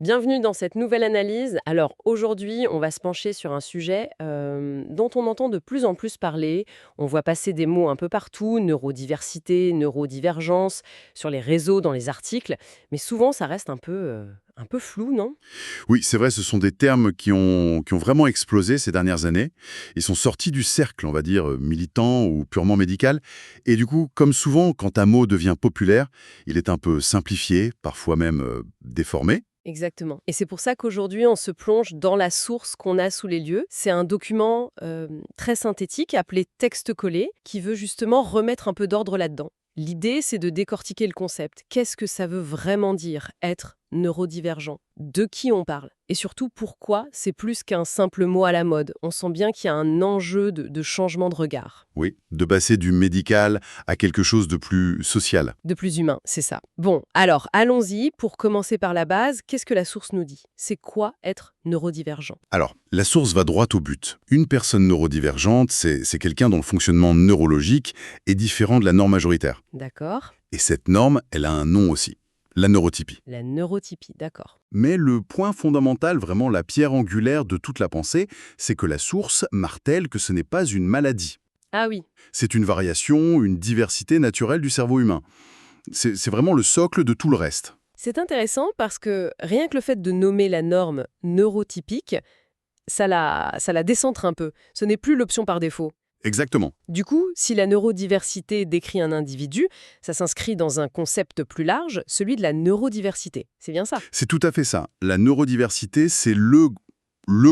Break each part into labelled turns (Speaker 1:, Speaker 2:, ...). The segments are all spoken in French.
Speaker 1: Bienvenue dans cette nouvelle analyse. Alors aujourd'hui, on va se pencher sur un sujet dont on entend de plus en plus parler. On voit passer des mots un peu partout, neurodiversité, neurodivergence, sur les réseaux, dans les articles, mais souvent ça reste un peu flou, non?
Speaker 2: Oui, c'est vrai, ce sont des termes qui ont vraiment explosé ces dernières années. Ils sont sortis du cercle, on va dire, militant ou purement médical. Et du coup, comme souvent, quand un mot devient populaire, il est un peu simplifié, parfois même déformé.
Speaker 1: Exactement. Et c'est pour ça qu'aujourd'hui, on se plonge dans la source qu'on a sous les lieux. C'est un document très synthétique appelé texte collé qui veut justement remettre un peu d'ordre là-dedans. L'idée, c'est de décortiquer le concept. Qu'est-ce que ça veut vraiment dire, être neurodivergent? De qui on parle? Et surtout, pourquoi c'est plus qu'un simple mot à la mode? On sent bien qu'il y a un enjeu de changement de regard.
Speaker 2: Oui, de passer du médical à quelque chose de plus social.
Speaker 1: De plus humain, c'est ça. Bon, alors, allons-y. Pour commencer par la base, qu'est-ce que la source nous dit? C'est quoi être neurodivergent?
Speaker 2: Alors, la source va droit au but. Une personne neurodivergente, c'est quelqu'un dont le fonctionnement neurologique est différent de la norme majoritaire.
Speaker 1: D'accord.
Speaker 2: Et cette norme, elle a un nom aussi, la neurotypie.
Speaker 1: La neurotypie, d'accord.
Speaker 2: Mais le point fondamental, vraiment la pierre angulaire de toute la pensée, c'est que la source martèle que ce n'est pas une maladie.
Speaker 1: Ah oui,
Speaker 2: C'est une variation, une diversité naturelle du cerveau humain. C'est vraiment le socle de tout le reste.
Speaker 1: c'est intéressant parce que rien que le fait de nommer la norme neurotypique, ça la décentre un peu. Ce n'est plus l'option par défaut.
Speaker 2: Exactement.
Speaker 1: Du coup, si la neurodiversité décrit un individu, ça s'inscrit dans un concept plus large, celui de la neurodiversité. C'est bien ça?
Speaker 2: C'est tout à fait ça. La neurodiversité, c'est le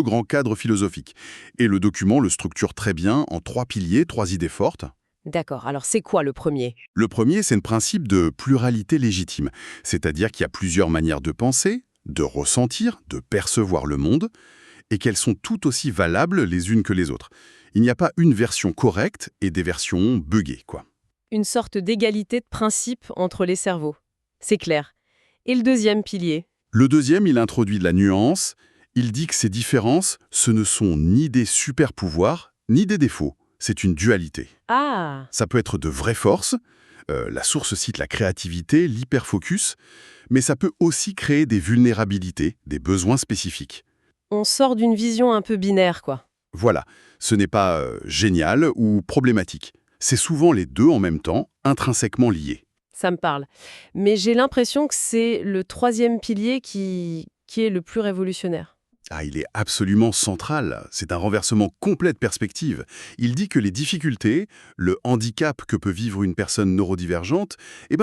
Speaker 2: grand cadre philosophique. Et le document le structure très bien en trois piliers, trois idées fortes.
Speaker 1: D'accord, alors c'est quoi le premier?
Speaker 2: Le premier, c'est le principe de pluralité légitime, c'est-à-dire qu'il y a plusieurs manières de penser, de ressentir, de percevoir le monde, et qu'elles sont tout aussi valables les unes que les autres. Il n'y a pas une version correcte et des versions buggées, quoi.
Speaker 1: Une sorte d'égalité de principe entre les cerveaux. C'est clair. Et le deuxième pilier?
Speaker 2: Le deuxième, il introduit de la nuance. Il dit que ces différences, ce ne sont ni des super-pouvoirs, ni des défauts. C'est une dualité.
Speaker 1: Ah,
Speaker 2: Ça peut être de vraies forces. La source cite la créativité, l'hyperfocus, mais ça peut aussi créer des vulnérabilités, des besoins spécifiques.
Speaker 1: on sort d'une vision un peu binaire, quoi.
Speaker 2: Voilà, ce n'est pas génial ou problématique. C'est souvent les deux en même temps, intrinsèquement liés.
Speaker 1: Ça me parle. Mais j'ai l'impression que c'est le troisième pilier qui est le plus révolutionnaire.
Speaker 2: Ah, il est absolument central. C'est un renversement complet de perspective. Il dit que les difficultés, le handicap que peut vivre une personne neurodivergente,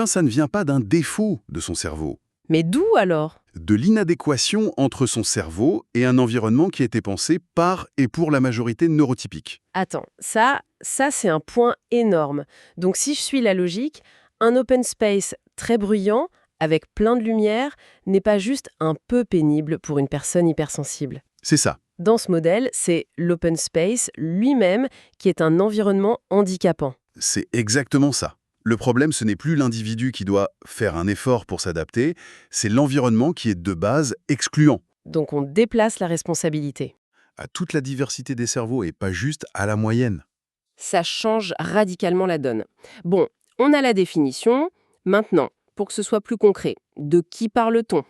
Speaker 2: ça ne vient pas d'un défaut de son cerveau,
Speaker 1: Mais d'où alors?
Speaker 2: de l'inadéquation entre son cerveau et un environnement qui a été pensé par et pour la majorité neurotypique.
Speaker 1: Attends, ça c'est un point énorme. Donc si je suis la logique, un open space très bruyant, avec plein de lumière, n'est pas juste un peu pénible pour une personne hypersensible.
Speaker 2: C'est ça.
Speaker 1: Dans ce modèle, c'est l'open space lui-même qui est un environnement handicapant.
Speaker 2: C'est exactement ça. Le problème, ce n'est plus l'individu qui doit faire un effort pour s'adapter, c'est l'environnement qui est de base excluant
Speaker 1: Donc on déplace la responsabilité.
Speaker 2: à toute la diversité des cerveaux et pas juste à la moyenne.
Speaker 1: Ça change radicalement la donne. Bon, on a la définition. Maintenant, pour que ce soit plus concret, de qui parle-t-on?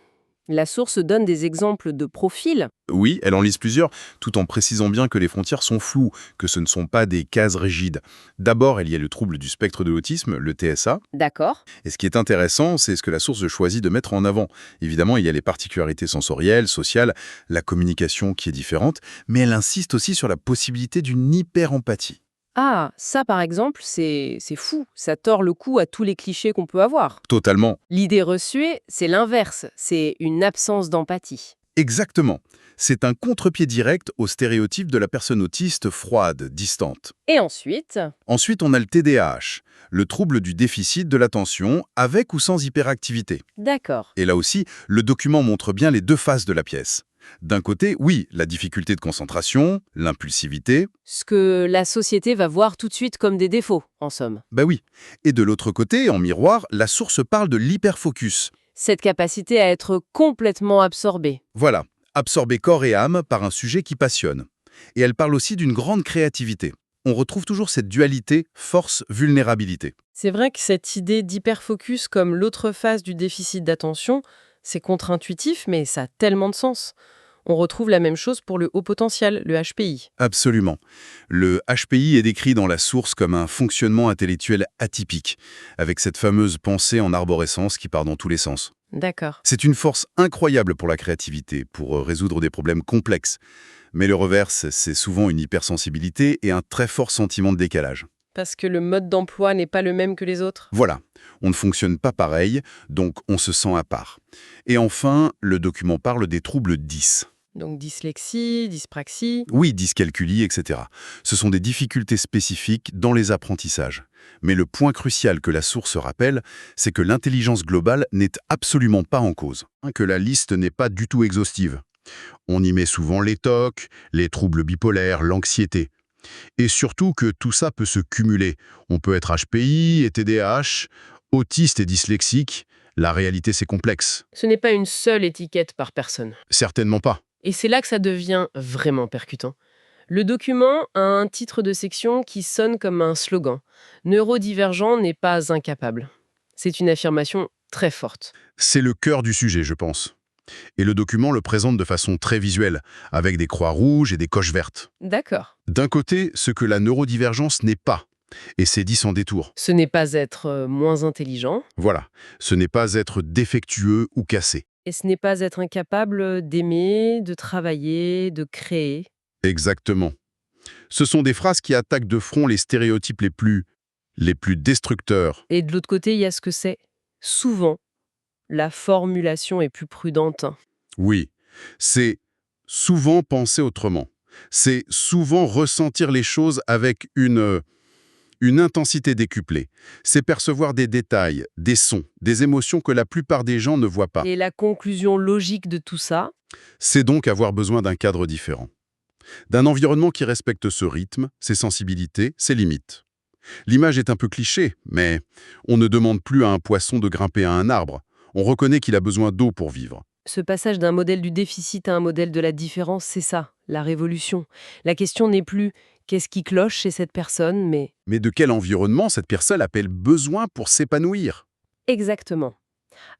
Speaker 1: La source donne des exemples de profils.
Speaker 2: Oui, elle en liste plusieurs, tout en précisant bien que les frontières sont floues, que ce ne sont pas des cases rigides. D'abord, il y a le trouble du spectre de l'autisme, le TSA,
Speaker 1: D'accord.
Speaker 2: et ce qui est intéressant, c'est ce que la source choisit de mettre en avant. Évidemment, il y a les particularités sensorielles, sociales, la communication qui est différente, mais elle insiste aussi sur la possibilité d'une hyper-empathie.
Speaker 1: Ah, ça par exemple, c'est fou. Ça tord le cou à tous les clichés qu'on peut avoir.
Speaker 2: Totalement.
Speaker 1: L'idée reçue, c'est l'inverse. C'est une absence d'empathie.
Speaker 2: Exactement. C'est un contre-pied direct au stéréotype de la personne autiste froide, distante.
Speaker 1: Et ensuite,
Speaker 2: Ensuite, on a le TDAH, le trouble du déficit de l'attention avec ou sans hyperactivité.
Speaker 1: d'accord.
Speaker 2: Et là aussi, le document montre bien les deux faces de la pièce. D'un côté, oui, la difficulté de concentration, l'impulsivité,
Speaker 1: Ce que la société va voir tout de suite comme des défauts, en somme.
Speaker 2: bah oui. Et de l'autre côté, en miroir, la source parle de l'hyperfocus.
Speaker 1: Cette capacité à être complètement absorbé.
Speaker 2: Voilà, absorber corps et âme par un sujet qui passionne. Et elle parle aussi d'une grande créativité. On retrouve toujours cette dualité force-vulnérabilité.
Speaker 1: C'est vrai que cette idée d'hyperfocus comme l'autre face du déficit d'attention, C'est contre-intuitif, mais ça a tellement de sens. On retrouve la même chose pour le haut potentiel, le HPI.
Speaker 2: Absolument. Le HPI est décrit dans la source comme un fonctionnement intellectuel atypique, avec cette fameuse pensée en arborescence qui part dans tous les sens.
Speaker 1: D'accord.
Speaker 2: C'est une force incroyable pour la créativité, pour résoudre des problèmes complexes. Mais le revers, c'est souvent une hypersensibilité et un très fort sentiment de décalage.
Speaker 1: Parce que le mode d'emploi n'est pas le même que les autres.
Speaker 2: Voilà, on ne fonctionne pas pareil, donc on se sent à part. Et enfin, le document parle des troubles 10.
Speaker 1: Donc dyslexie, dyspraxie.
Speaker 2: Oui, dyscalculie, etc. Ce sont des difficultés spécifiques dans les apprentissages. Mais le point crucial que la source rappelle, c'est que l'intelligence globale n'est absolument pas en cause, que la liste n'est pas du tout exhaustive. On y met souvent les TOC, les troubles bipolaires, l'anxiété. Et surtout que tout ça peut se cumuler. On peut être HPI et TDAH, autiste et dyslexique. La réalité, c'est complexe.
Speaker 1: Ce n'est pas une seule étiquette par personne.
Speaker 2: Certainement pas.
Speaker 1: Et c'est là que ça devient vraiment percutant. Le document a un titre de section qui sonne comme un slogan. Neurodivergent n'est pas incapable. C'est une affirmation très forte.
Speaker 2: C'est le cœur du sujet, je pense. Et le document le présente de façon très visuelle, avec des croix rouges et des coches vertes.
Speaker 1: D'accord.
Speaker 2: D'un côté, ce que la neurodivergence n'est pas, et c'est dit sans détour.
Speaker 1: Ce n'est pas être moins intelligent,
Speaker 2: Voilà, ce n'est pas être défectueux ou cassé.
Speaker 1: et ce n'est pas être incapable d'aimer, de travailler, de créer.
Speaker 2: Exactement. Ce sont des phrases qui attaquent de front les stéréotypes les plus destructeurs.
Speaker 1: Et de l'autre côté, il y a ce que c'est. Souvent, la formulation est plus prudente.
Speaker 2: Oui, c'est souvent penser autrement. C'est souvent ressentir les choses avec une intensité décuplée. C'est percevoir des détails, des sons, des émotions que la plupart des gens ne voient pas.
Speaker 1: Et la conclusion logique de tout ça,
Speaker 2: C'est donc avoir besoin d'un cadre différent. D'un environnement qui respecte ce rythme, ses sensibilités, ses limites. L'image est un peu cliché, mais on ne demande plus à un poisson de grimper à un arbre. On reconnaît qu'il a besoin d'eau pour vivre.
Speaker 1: ce passage d'un modèle du déficit à un modèle de la différence, c'est ça, la révolution. La question n'est plus qu'est-ce qui cloche chez cette personne, mais
Speaker 2: Mais de quel environnement cette personne a-t-elle besoin pour s'épanouir?
Speaker 1: exactement.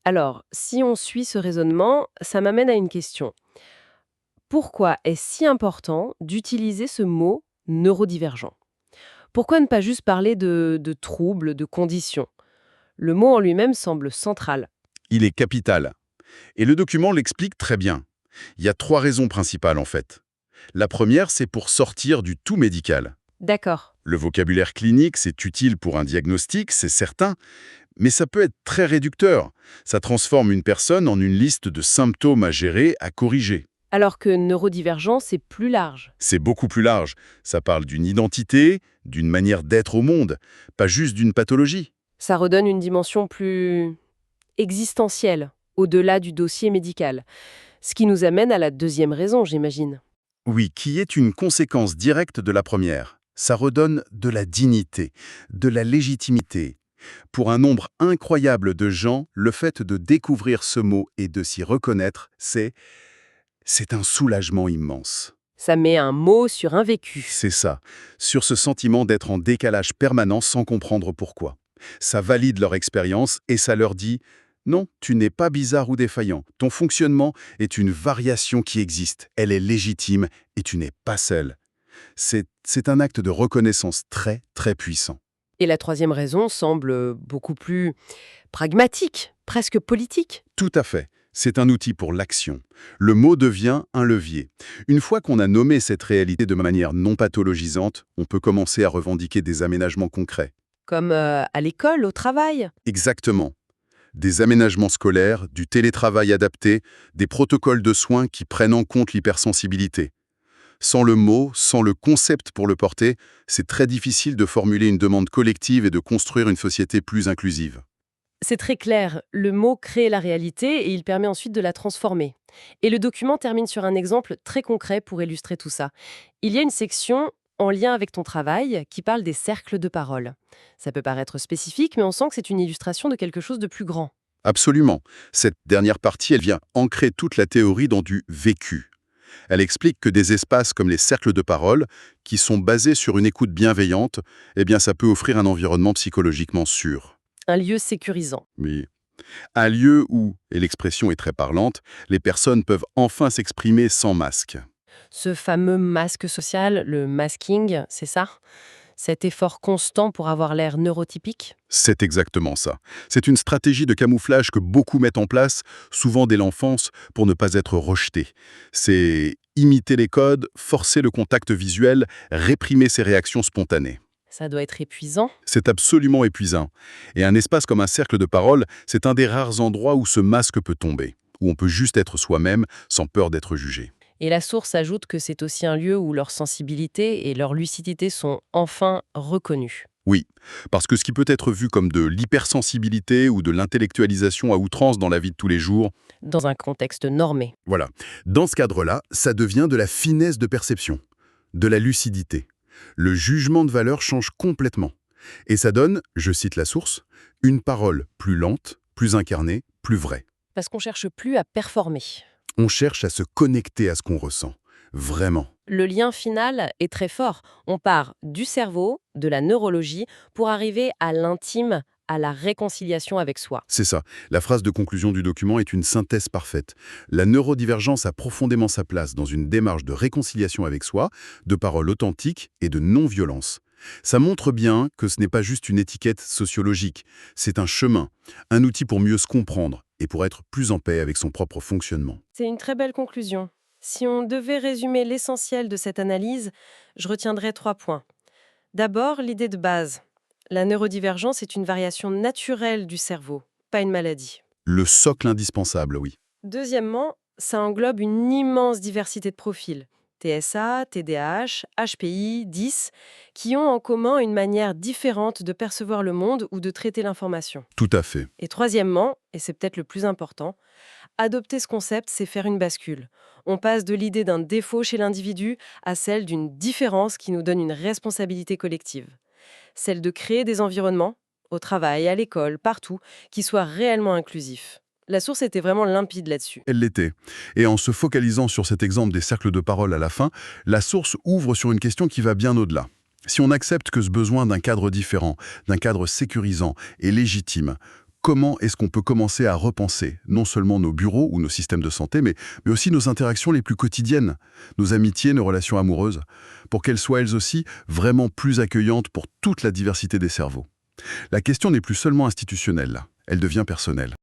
Speaker 1: Alors, si on suit ce raisonnement, ça m'amène à une question. Pourquoi est-ce si important d'utiliser ce mot neurodivergent? Pourquoi ne pas juste parler de troubles, de conditions? Le mot en lui-même semble central.
Speaker 2: Il est capital. Et le document l'explique très bien. Il y a 3 raisons principales en fait. La première, c'est pour sortir du tout médical.
Speaker 1: D'accord.
Speaker 2: Le vocabulaire clinique, c'est utile pour un diagnostic, c'est certain, mais ça peut être très réducteur. Ça transforme une personne en une liste de symptômes à gérer, à corriger.
Speaker 1: Alors que neurodivergent, c'est plus large.
Speaker 2: C'est beaucoup plus large. Ça parle d'une identité, d'une manière d'être au monde, pas juste d'une pathologie.
Speaker 1: Ça redonne une dimension plus existentielle, au-delà du dossier médical. Ce qui nous amène à la deuxième raison, j'imagine.
Speaker 2: Oui, qui est une conséquence directe de la première. Ça redonne de la dignité, de la légitimité. Pour un nombre incroyable de gens, le fait de découvrir ce mot et de s'y reconnaître, c'est un soulagement immense.
Speaker 1: Ça met un mot sur un vécu.
Speaker 2: C'est ça, sur ce sentiment d'être en décalage permanent sans comprendre pourquoi. Ça valide leur expérience et ça leur dit « Non, tu n'es pas bizarre ou défaillant. Ton fonctionnement est une variation qui existe. Elle est légitime et tu n'es pas seul. » C'est un acte de reconnaissance très, très puissant.
Speaker 1: Et la troisième raison semble beaucoup plus pragmatique, presque politique.
Speaker 2: Tout à fait. C'est un outil pour l'action. Le mot devient un levier. Une fois qu'on a nommé cette réalité de manière non pathologisante, on peut commencer à revendiquer des aménagements concrets.
Speaker 1: Comme à l'école, au travail.
Speaker 2: Exactement. Des aménagements scolaires, du télétravail adapté, des protocoles de soins qui prennent en compte l'hypersensibilité. Sans le mot, sans le concept pour le porter, c'est très difficile de formuler une demande collective et de construire une société plus inclusive.
Speaker 1: C'est très clair, le mot crée la réalité et il permet ensuite de la transformer. Et le document termine sur un exemple très concret pour illustrer tout ça. Il y a une section en lien avec ton travail qui parle des cercles de parole. Ça peut paraître spécifique, mais on sent que c'est une illustration de quelque chose de plus grand.
Speaker 2: Absolument. Cette dernière partie, elle vient ancrer toute la théorie dans du vécu. Elle explique que des espaces comme les cercles de parole, qui sont basés sur une écoute bienveillante, eh bien ça peut offrir un environnement psychologiquement sûr.
Speaker 1: Un lieu sécurisant.
Speaker 2: Oui. Un lieu où, et l'expression est très parlante, les personnes peuvent enfin s'exprimer sans masque.
Speaker 1: Ce fameux masque social, le masking, c'est ça? Cet effort constant pour avoir l'air neurotypique?
Speaker 2: C'est exactement ça. C'est une stratégie de camouflage que beaucoup mettent en place, souvent dès l'enfance, pour ne pas être rejetés. C'est imiter les codes, forcer le contact visuel, réprimer ses réactions spontanées.
Speaker 1: Ça doit être épuisant.
Speaker 2: C'est absolument épuisant. Et un espace comme un cercle de parole, c'est un des rares endroits où ce masque peut tomber, où on peut juste être soi-même sans peur d'être jugé.
Speaker 1: Et la source ajoute que c'est aussi un lieu où leur sensibilité et leur lucidité sont enfin reconnues.
Speaker 2: Oui, parce que ce qui peut être vu comme de l'hypersensibilité ou de l'intellectualisation à outrance dans la vie de tous les jours,
Speaker 1: Dans un contexte normé.
Speaker 2: voilà. Dans ce cadre-là, ça devient de la finesse de perception, de la lucidité. Le jugement de valeur change complètement. Et ça donne, je cite la source, une parole plus lente, plus incarnée, plus vraie.
Speaker 1: Parce qu'on cherche plus à performer.
Speaker 2: On cherche à se connecter à ce qu'on ressent. Vraiment.
Speaker 1: Le lien final est très fort. On part du cerveau, de la neurologie, pour arriver à l'intime, à la réconciliation avec soi.
Speaker 2: C'est ça. La phrase de conclusion du document est une synthèse parfaite. La neurodivergence a profondément sa place dans une démarche de réconciliation avec soi, de paroles authentiques et de non-violence. Ça montre bien que ce n'est pas juste une étiquette sociologique, c'est un chemin, un outil pour mieux se comprendre et pour être plus en paix avec son propre fonctionnement.
Speaker 1: C'est une très belle conclusion. Si on devait résumer l'essentiel de cette analyse, je retiendrai 3 points. D'abord, l'idée de base. La neurodivergence est une variation naturelle du cerveau, pas une maladie.
Speaker 2: Le socle indispensable, oui.
Speaker 1: Deuxièmement, ça englobe une immense diversité de profils. TSA, TDAH, HPI, 10, qui ont en commun une manière différente de percevoir le monde ou de traiter l'information.
Speaker 2: Tout à fait.
Speaker 1: Et troisièmement, et c'est peut-être le plus important, adopter ce concept, c'est faire une bascule. On passe de l'idée d'un défaut chez l'individu à celle d'une différence qui nous donne une responsabilité collective. Celle de créer des environnements, au travail, à l'école, partout, qui soient réellement inclusifs. La source était vraiment limpide là-dessus.
Speaker 2: Elle l'était. Et en se focalisant sur cet exemple des cercles de parole à la fin, la source ouvre sur une question qui va bien au-delà. Si on accepte que ce besoin d'un cadre différent, d'un cadre sécurisant et légitime, comment est-ce qu'on peut commencer à repenser non seulement nos bureaux ou nos systèmes de santé, mais aussi nos interactions les plus quotidiennes, nos amitiés, nos relations amoureuses, pour qu'elles soient elles aussi vraiment plus accueillantes pour toute la diversité des cerveaux. La question n'est plus seulement institutionnelle, là. Elle devient personnelle.